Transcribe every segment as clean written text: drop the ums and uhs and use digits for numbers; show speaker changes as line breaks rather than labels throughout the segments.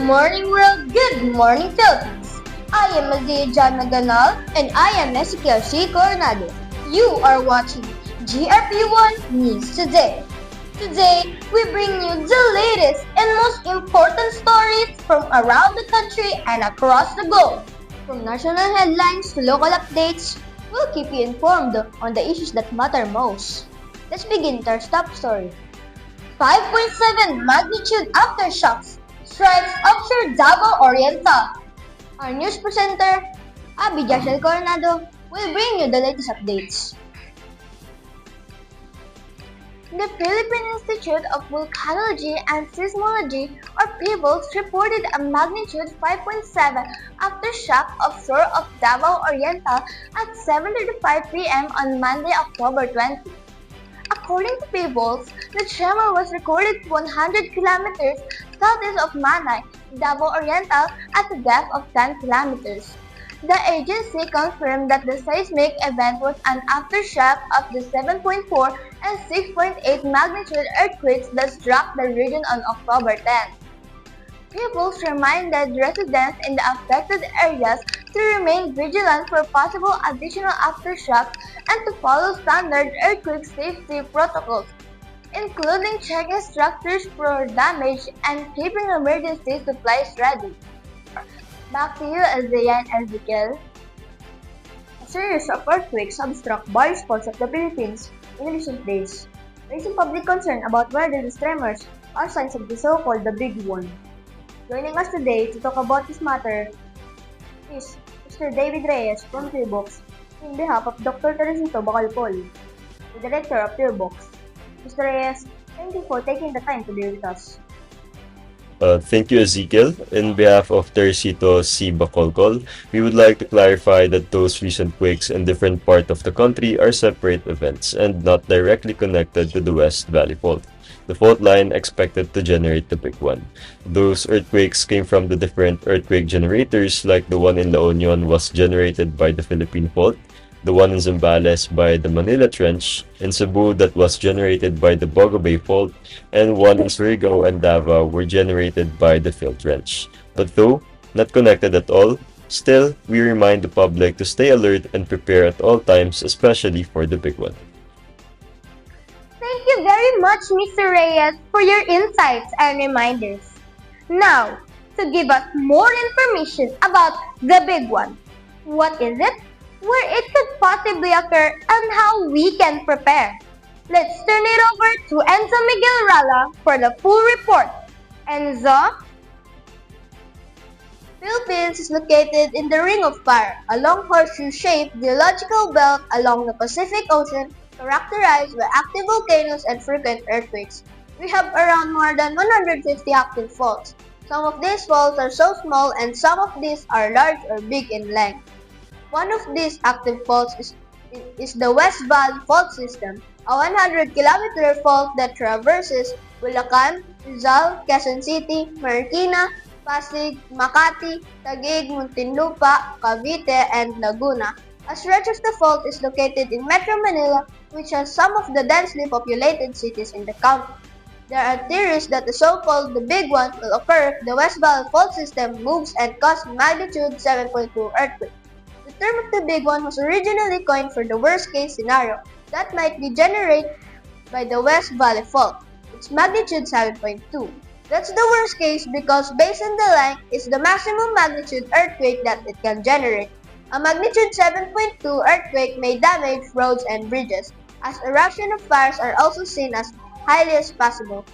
morning world, good morning Philippines. I am Azia John Naganal and I am Ezekiel C. Coronado. You are watching GRP1 News Today. Today, we bring you the latest and most important stories from around the country and across the globe. From national headlines to local updates, we'll keep you informed on the issues that matter most. Let's begin with our top story. 5.7 magnitude aftershocks strikes offshore Davao Oriental. Our news presenter, Abby Jashel Coronado, will bring you the latest updates. The Philippine Institute of Volcanology and Seismology, or PHIVOLS, reported a magnitude 5.7 aftershock offshore of Davao Oriental at 7:35 p.m. on Monday, October 20. According to PHIVOLS, the tremor was recorded 100 kilometers southeast of Manay, Davao Oriental, at a depth of 10 kilometers. The agency confirmed that the seismic event was an aftershock of the 7.4 and 6.8 magnitude earthquakes that struck the region on October 10. PHIVOLS reminded residents in the affected areas to remain vigilant for possible additional aftershocks and to follow standard earthquake safety protocols, including checking structures for damage and keeping emergency supplies ready. Back to you, Azia and Ezekiel. A series of earthquakes have struck various parts of the Philippines in recent days, raising public concern about whether these tremors are signs of the so-called the Big One. Joining us today to talk about this matter is Mr. David Reyes from PHIVOLS in behalf of Dr. Teresito Bacalcol, the Director of PHIVOLS. Mr. Reyes, thank you for taking the time to be with us.
Thank you, Ezekiel. In behalf of Teresito C. Bacolcol, we would like to clarify that those recent quakes in different parts of the country are separate events and not directly connected to the West Valley Fault, the fault line expected to generate the big one. Those earthquakes came from the different earthquake generators, like the one in La Union was generated by the Philippine Fault, the one in Zambales by the Manila Trench, in Cebu that was generated by the Bogo Bay Fault, and one in Surigao and Davao were generated by the Phil Trench. But though not connected at all, still we remind the public to stay alert and prepare at all times, especially for the big one.
Thank you very much, Mr. Reyes, for your insights and reminders. Now, to give us more information about the big one. What is it, where it could possibly occur, and how we can prepare? Let's turn it over to Enzo Miguel Rala for the full report. Enzo? Philippines is located in the Ring of Fire, a long horseshoe-shaped geological belt along the Pacific Ocean characterized by active volcanoes and frequent earthquakes. We have around more than 150 active faults. Some of these faults are so small and some of these are large or big in length. One of these active faults is the West Valley Fault System, a 100-kilometer fault that traverses Bulacan, Rizal, Quezon City, Marikina, Pasig, Makati, Taguig, Muntinlupa, Cavite, and Laguna. A stretch of the fault is located in Metro Manila, which has some of the densely populated cities in the county. There are theories that the so-called the Big One will occur if the West Valley Fault System moves and causes magnitude 7.2 earthquake. The term of the Big One was originally coined for the worst-case scenario that might be generated by the West Valley Fault. Its magnitude 7.2. That's the worst case because based on the length is the maximum magnitude earthquake that it can generate. A magnitude 7.2 earthquake may damage roads and bridges, as eruption of fires are also seen as highly as possible.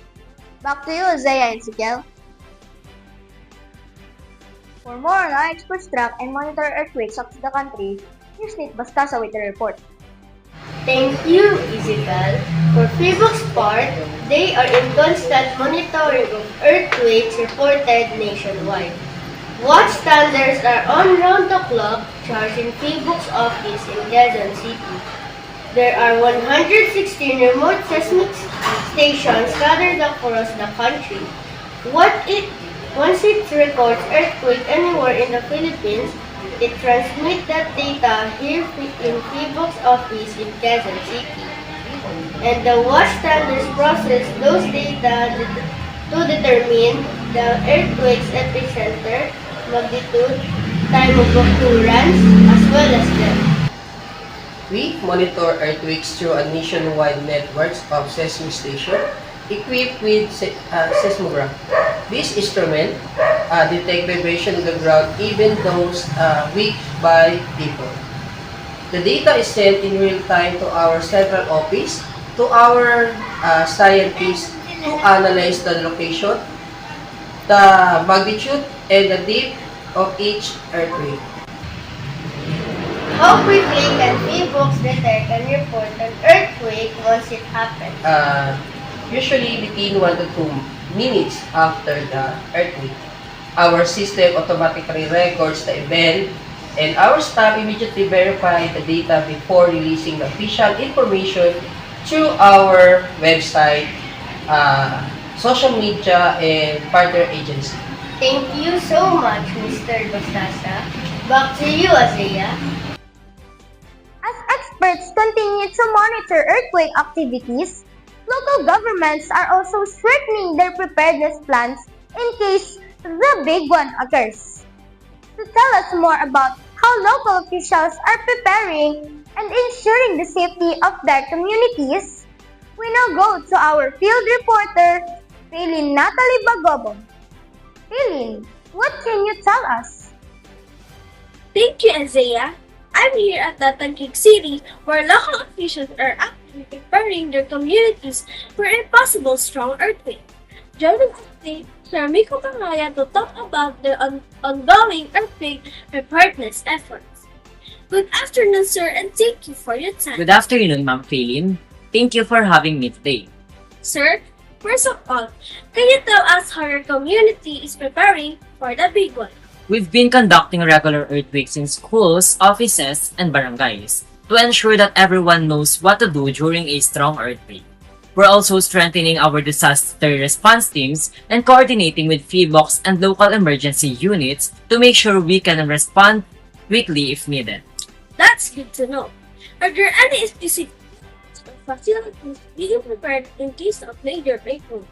Back to you, Zaya and Ezekiel. For more on how experts track and monitor earthquakes across the country, here's Nate Bastasa with the report.
Thank you, Ezekiel. For PHIVOLS' part, they are in constant monitoring of earthquakes reported nationwide. Watch standards are on round the clock charged in PHIVOLS' office in Quezon City. There are 116 remote seismic stations scattered across the country. Once it records earthquake anywhere in the Philippines, it transmits that data here in PHIVOLS' office in Quezon City. And the watch standards process those data to determine the earthquake's epicenter, magnitude, time of occurrence, as well as depth.
We monitor earthquakes through a nationwide network of seismic stations equipped with seismograph. This instrument detect vibration of the ground even those weak by people. The data is sent in real time to our central office, to our scientists to analyze the location, the magnitude, and the depth of each earthquake.
How quickly can PBOX detect and report an earthquake once it happens?
Usually within 1 to 2 minutes after the earthquake. Our system automatically records the event, and our staff immediately verify the data before releasing the official information through our website, social media, and partner agency.
Thank you so much, Mr. Bastasa. Back to you, Azea.
As experts continue to monitor earthquake activities, local governments are also strengthening their preparedness plans in case the big one occurs. To tell us more about how local officials are preparing and ensuring the safety of their communities, we now go to our field reporter, Philin Natalie Bagobo. Philin, what can you tell us?
Thank you, Isaiah. I'm here at Tatanggig City, where local officials are actively preparing their communities for a possible strong earthquake. Joining us today, Sir Miko Kangaya to talk about the ongoing earthquake preparedness efforts. Good afternoon, sir, and thank you for your time.
Good afternoon, Ma'am Phelan. Thank you for having me today.
Sir, first of all, can you tell us how your community is preparing for the big one?
We've been conducting regular earthquakes in schools, offices, and barangays to ensure that everyone knows what to do during a strong earthquake. We're also strengthening our disaster response teams and coordinating with PBOX and local emergency units to make sure we can respond quickly if needed.
That's good to know. Are there any specific facilities being prepared in case of major earthquake?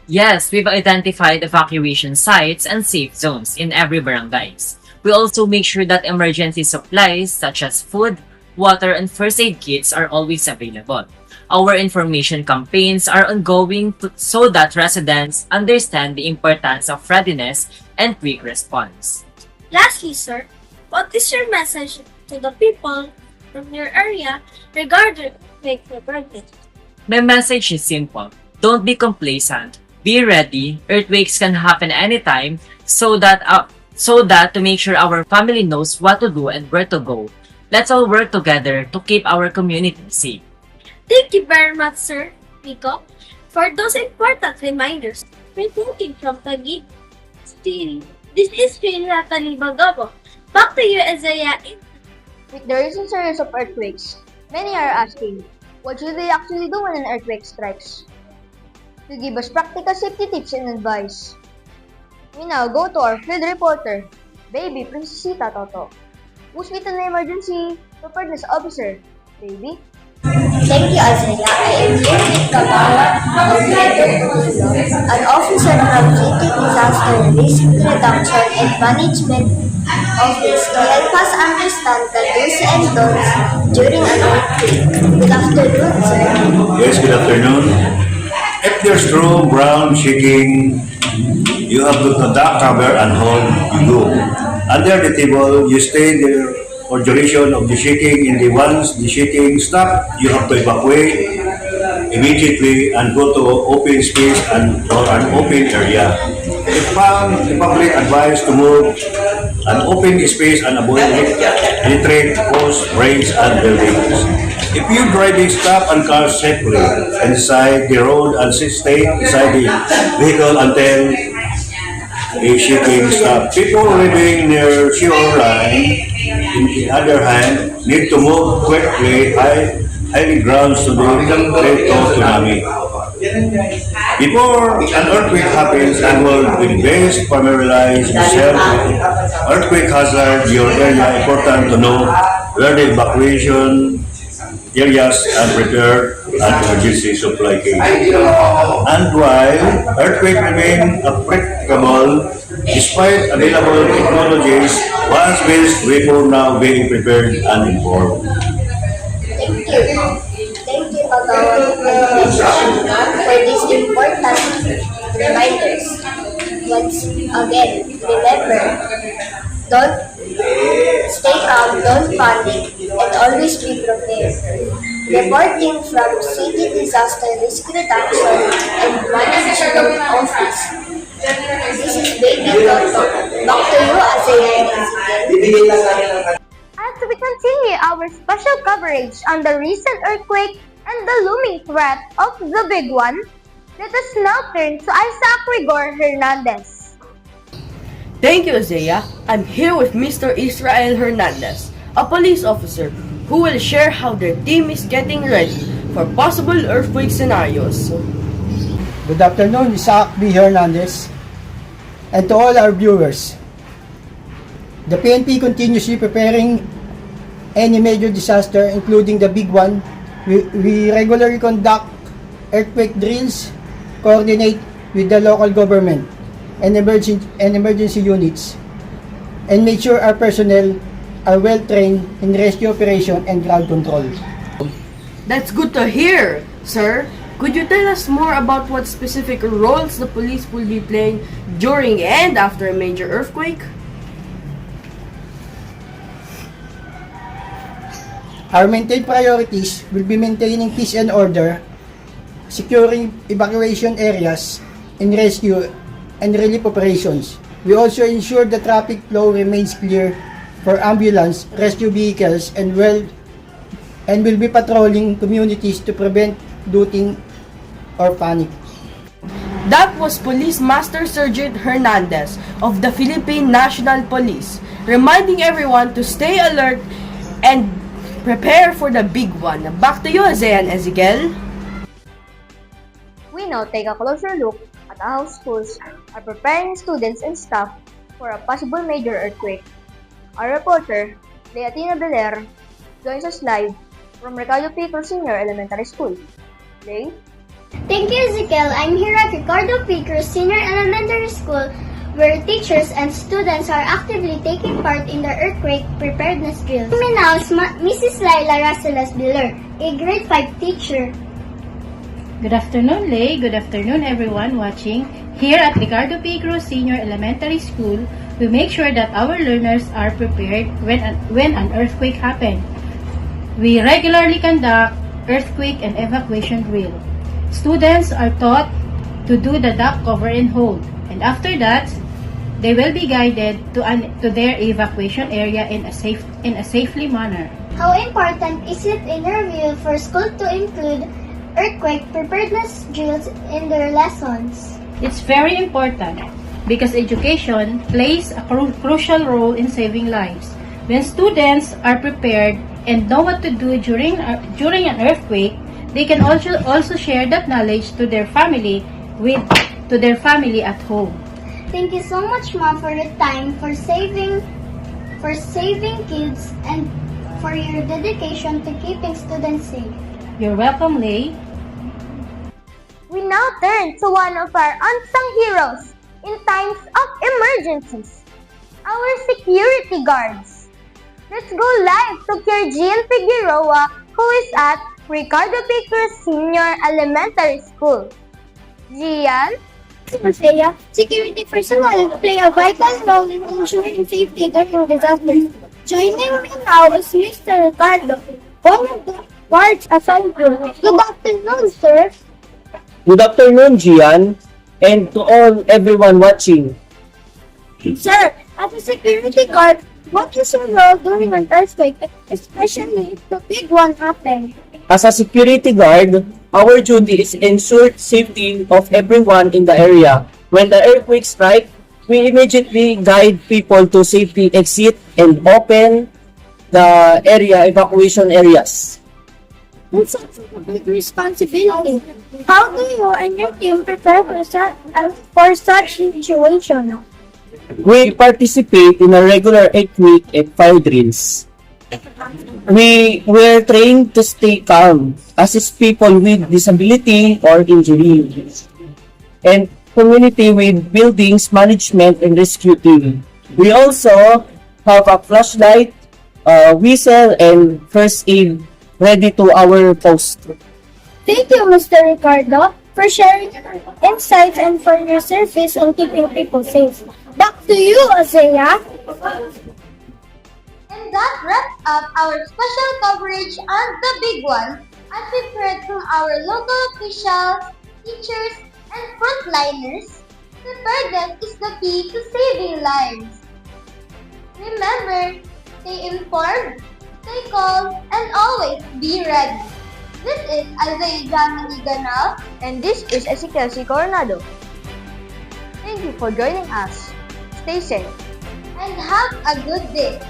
Yes, we've identified evacuation sites and safe zones in every barangays. We also make sure that emergency supplies such as food, water, and first aid kits are always available. Our information campaigns are ongoing so that residents understand the importance of readiness and quick response.
Lastly, sir, what is your message to the people from your area regarding earthquake preparedness?
My message is simple. Don't be complacent. Be ready. Earthquakes can happen anytime so that to make sure our family knows what to do and where to go. Let's all work together to keep our community safe.
Thank you very much, Sir Rico, for those important reminders. Reporting from Taguig City, this is Phil Natalie Bagobo. Back to you, Isaiah.
With the recent series of earthquakes, many are asking, what should they actually do when an earthquake strikes? To give us practical safety tips and advice, we now go to our field reporter, Baby Princesita Toto, who's with an emergency preparedness officer. Baby?
Thank you, Azaya. I am here with Davao of an officer from City Disaster Risk Reduction and Management Office to help us understand the do's and don'ts during an earthquake. Good afternoon, sir.
Yes, good afternoon. If there's strong ground shaking, you have to conduct cover and hold you go. Under the table, you stay there for duration of the shaking, and once the shaking stop, you have to evacuate immediately and go to open space or an open area. If found, the public advised to move an open space and avoid electric posts, brakes, and buildings. If you driving stop and car safely inside the road and stay inside the vehicle until a shaking stop. People living near shoreline, in the other hand, need to move quickly highly grounds to the complete tsunami. Before an earthquake happens, and will be best familiarize yourself with earthquake hazard, your area. Important to know where the evacuation areas and prepare and emergency supply chain. And while earthquake remain unpredictable, despite available technologies, once missed, we will now being prepared and informed.
Thank you. Thank you, Kagawa, for these important reminders. Once again, remember, don't stay calm, don't panic, and always be prepared. Reporting from City Disaster Risk Reduction and Management Office. This is Baby Toto. Back to you, Azaya and Ezekiel.
As we continue our special coverage on the recent earthquake and the looming threat of the big one, let us now turn to Isaac Rigor Hernandez.
Thank you, Isaiah. I'm here with Mr. Israel Hernandez, a police officer who will share how their team is getting ready for possible earthquake scenarios.
Good afternoon, Isaac B. Hernandez, and to all our viewers. The PNP continuously preparing any major disaster, including the big one. We regularly conduct earthquake drills, coordinate with the local government and emergency units, and make sure our personnel are well trained in rescue operation and ground control.
That's good to hear, sir. Could you tell us more about what specific roles the police will be playing during and after a major earthquake?
Our main priorities will be maintaining peace and order, securing evacuation areas, and rescue and relief operations. We also ensure the traffic flow remains clear for ambulance, rescue vehicles, and will be patrolling communities to prevent looting or panic.
That was Police Master Sergeant Hernandez of the Philippine National Police, reminding everyone to stay alert and prepare for the big one. Back to you, Isaiah and Ezekiel.
We now take a closer look at how schools are preparing students and staff for a possible major earthquake. Our reporter, Leatina Beler, joins us live from Ricardo P. Senior Elementary School. Lei?
Thank you, Ezekiel. I'm here at Ricardo P. Senior Elementary School, where teachers and students are actively taking part in the earthquake preparedness drills. Joining me now is Mrs. Laila Racelas Biller, a grade 5 teacher.
Good afternoon, Lei. Good afternoon, everyone watching. Here at Ricardo P. Senior Elementary School, we make sure that our learners are prepared when an earthquake happens. We regularly conduct earthquake and evacuation drill. Students are taught to do the duck cover and hold, and after that, they will be guided to their evacuation area in a safely manner.
How important is it in your view for school to include earthquake preparedness drills in their lessons?
It's very important because education plays a crucial role in saving lives. When students are prepared and know what to do during an earthquake, they can also share that knowledge to their family at home.
Thank you so much, Mom, for your time, for saving kids, and for your dedication to keeping students safe.
You're welcome, Lei.
We now turn to one of our unsung heroes in times of emergencies, our security guards. Let's go live to Gian Figueroa, who is at Ricardo P. Senior Elementary School. Gian?
Isaiah, security personnel play a vital role in ensuring safety during disasters. Joining me now is Mr. Ricardo, one of the guards assigned to. Good afternoon, sir.
Good afternoon, Gian, and to everyone watching.
Sir, as a security guard, what is your role during an earthquake, especially if the big one happened?
As a security guard, our duty is ensure safety of everyone in the area. When the earthquake strikes, we immediately guide people to safety exit and open the evacuation areas.
It's also a big responsibility. How do you and your team prepare for such situation?
We participate in a regular earthquake and fire drills. We were trained to stay calm, assist people with disability or injury, and community with buildings management and rescue team. We also have a flashlight, whistle, and first aid ready to our post.
Thank you, Mr. Ricardo, for sharing your insights and for your service on keeping people safe. Back to you, Azea.
And that wraps up our special coverage on the big one as we've heard from our local officials, teachers, and frontliners. Preparedness is the key to saving lives. Remember, stay informed, stay calm, and always be ready. This is Azay Jamini Ganal,
And this is Ezekiel C. Coronado. Thank you for joining us. Stay safe.
and have a good day.